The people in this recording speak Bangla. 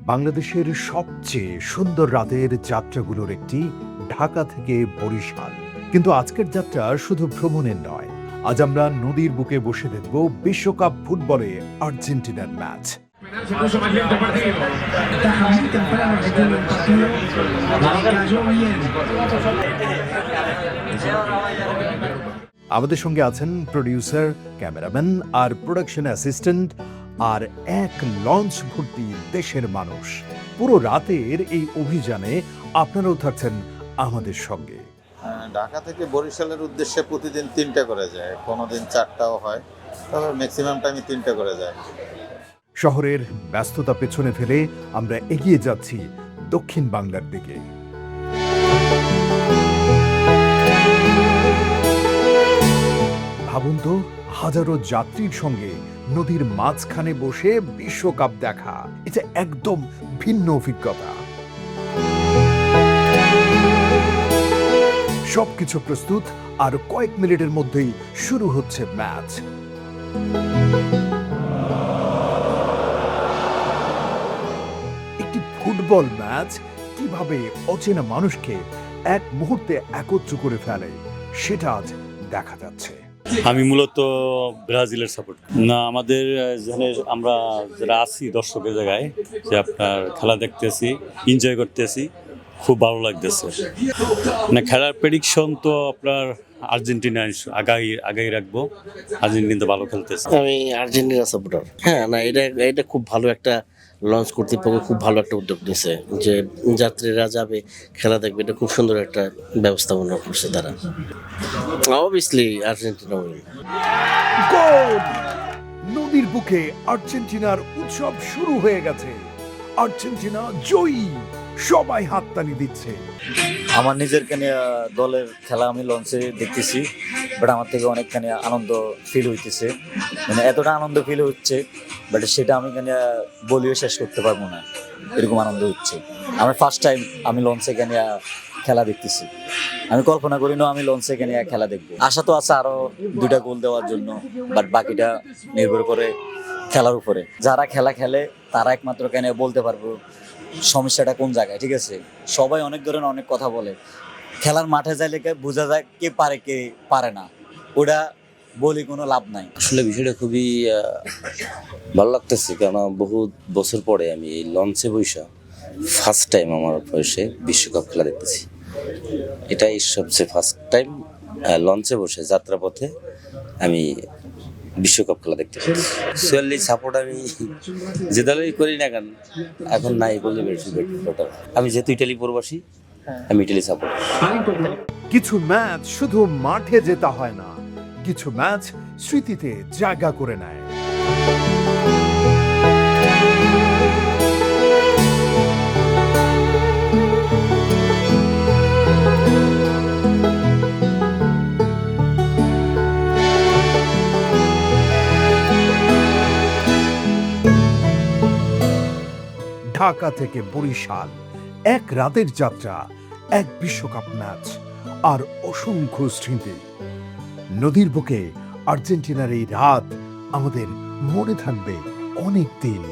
বাংলাদেশের সবচেয়ে সুন্দর রাতের যাত্রাগুলোর একটি ঢাকা থেকে বরিশাল। কিন্তু আজকের যাত্রা শুধু ভ্রমণের নয়। আজ আমরা নদীর বুকে বসে দেখব বিশ্বকাপ ফুটবলে আর্জেন্টিনার match. Se puso más lento el partido. Ataja muy temprano Argentina el partido. Cayó bien. আমাদের সঙ্গে আছেন প্রোডিউসার, ক্যামেরাম্যান আর প্রোডাকশন অ্যাসিস্ট্যান্ট, আর এক লঞ্চ ভর্তি দেশের মানুষ। পুরো রাতের এই অভিযানে আপনারাও থাকছেন আমাদের সঙ্গে। ঢাকা থেকে বরিশালের উদ্দেশ্যে প্রতিদিন 3টা করে যায়, কোনোদিন 4টাও হয়, তবে ম্যাক্সিমাম টাইমে 3টা করে যায়। শহরের ব্যস্ততা পেছনে ফেলে আমরা এগিয়ে যাচ্ছি দক্ষিণ বাংলার দিকে। ভাবুন তো, হাজারো যাত্রীর সঙ্গে নদীর মাঝখানে বসে বিশ্বকাপ দেখা, এটা একদম ভিন্ন অভিজ্ঞতা। সবকিছু প্রস্তুত, আর কয়েক মিনিটের মধ্যেই শুরু হচ্ছে ম্যাচ। একটি ফুটবল ম্যাচ কিভাবে অচেনা মানুষকে এক মুহূর্তে একত্র করে ফেলে, সেটা আজ দেখা যাচ্ছে। আমি মূলত ব্রাজিলের সাপোর্ট না, আমাদের যেখানে আমরা যারা আছি দর্শকের জায়গায়, যে আপনার খেলা দেখতেছি, এনজয় করতেছি, খুব ভালো লাগতেছে। না, খেলার প্রেডিকশন তো আপনার আর্জেন্টিনা আগাই রাখবো। আর্জেন্টিনা তো ভালো খেলতেছে। আমি আর্জেন্টিনা সাপোর্টার। হ্যাঁ, না, এটা খুব ভালো একটা লঞ্চ কর্তৃপক্ষ খুব ভালো একটা উদ্যোগ নিয়েছে, যে যাত্রীরা যাবে খেলা দেখবে, এটা খুব সুন্দর একটা ব্যবস্থাপনা করছে তারা। Obviously Argentina win. গোল! নদীর বুকে আর্জেন্টিনার উৎসব শুরু হয়ে গেছে। আর্জেন্টিনা জয়ী, সবাই হাততালি দিচ্ছে। আমার নিজেরখানে দলের খেলা আমি লঞ্চে দেখতেছি, বাট আমার থেকে অনেকখানি আনন্দ ফিল হইতেছে, মানে এতটা আনন্দ ফিল হচ্ছে, বাট সেটা আমি এখানে বলিও শেষ করতে পারবো না, এরকম আনন্দ হচ্ছে। আমার ফার্স্ট টাইম আমি লঞ্চে এখানে খেলা দেখতেছি। আমি কল্পনা করি না আমি লঞ্চে এখানে খেলা দেখবো। আশা তো আছে আরো 2টা গোল দেওয়ার জন্য, বাট বাকিটা নির্ভর করে খেলার উপরে। যারা খেলা খেলে তারা একমাত্র কেন বলতে পারবো সমস্যাটা কোন জায়গায়। ঠিক আছে, সবাই অনেক ধরনের অনেক কথা বলে, খেলার মাঠে যাইলে বোঝা যায় কে পারে কে পারে না, ওটা বলি কোনো লাভ নাই। আসলে বিষয়টা খুবই ভালো লাগতেছে, কারণ বহু বছর পরে আমি এই লঞ্চে বৈশা ফার্স্ট টাইম আমার বয়সে বিশ্বকাপ খেলা দেখতেছি। এটাই সবচেয়ে ফার্স্ট টাইম লঞ্চে বসে যাত্রাপথে আমি বিশ্বকাপ খেলা দেখতে পাচ্ছি। সোয়ালি সাপোর্ট আমি যে দলেই করি না কেন, এখন নাই বলে বেটার। আমি যেহেতু ইটালি প্রবাসী, আমি ইটালি সাপোর্ট। কিছু ম্যাচ শুধু মাঠে জেতা হয় না, কিছু ম্যাচ স্মৃতিতে জায়গা করে নেয়। ঢাকা থেকে বরিশাল, এক রাতের যাত্রা, এক বিশ্বকাপ ম্যাচ, আর অসংখ্য স্মৃতি। নদীর বুকে আর্জেন্টিনার এই রাত আমাদের মনে থাকবে অনেক দিন।